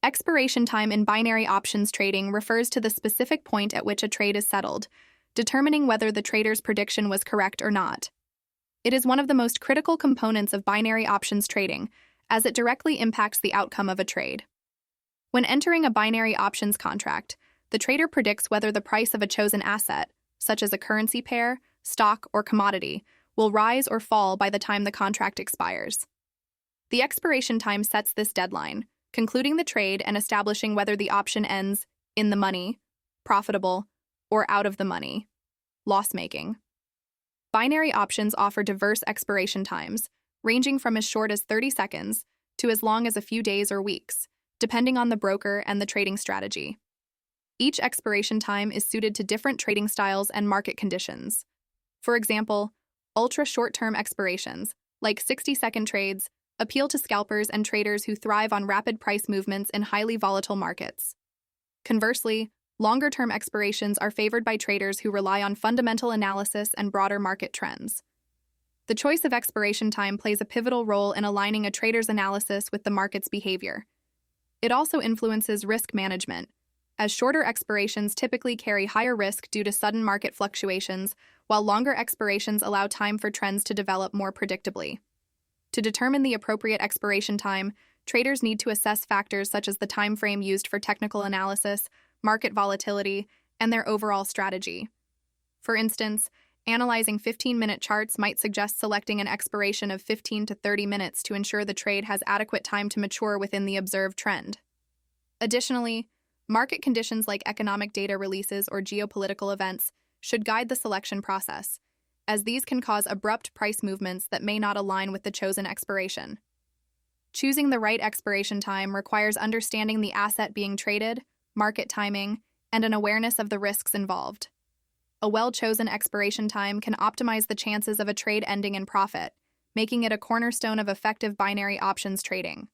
Expiration time in binary options trading refers to the specific point at which a trade is settled, determining whether the trader's prediction was correct or not. It is one of the most critical components of binary options trading, as it directly impacts the outcome of a trade. When entering a binary options contract, the trader predicts whether the price of a chosen asset, such as a currency pair, stock, or commodity, will rise or fall by the time the contract expires. The expiration time sets this deadline, concluding the trade and establishing whether the option ends in the money, profitable, or out of the money, loss-making. Binary options offer diverse expiration times, ranging from as short as 30 seconds to as long as a few days or weeks, depending on the broker and the trading strategy. Each expiration time is suited to different trading styles and market conditions. For example, ultra-short-term expirations, like 60-second trades, appeal to scalpers and traders who thrive on rapid price movements in highly volatile markets. Conversely, longer-term expirations are favored by traders who rely on fundamental analysis and broader market trends. The choice of expiration time plays a pivotal role in aligning a trader's analysis with the market's behavior. It also influences risk management, as shorter expirations typically carry higher risk due to sudden market fluctuations, while longer expirations allow time for trends to develop more predictably. To determine the appropriate expiration time, traders need to assess factors such as the time frame used for technical analysis, market volatility, and their overall strategy. For instance, analyzing 15-minute charts might suggest selecting an expiration of 15 to 30 minutes to ensure the trade has adequate time to mature within the observed trend. Additionally, market conditions like economic data releases or geopolitical events should guide the selection process, as these can cause abrupt price movements that may not align with the chosen expiration. Choosing the right expiration time requires understanding the asset being traded, market timing, and an awareness of the risks involved. A well-chosen expiration time can optimize the chances of a trade ending in profit, making it a cornerstone of effective binary options trading.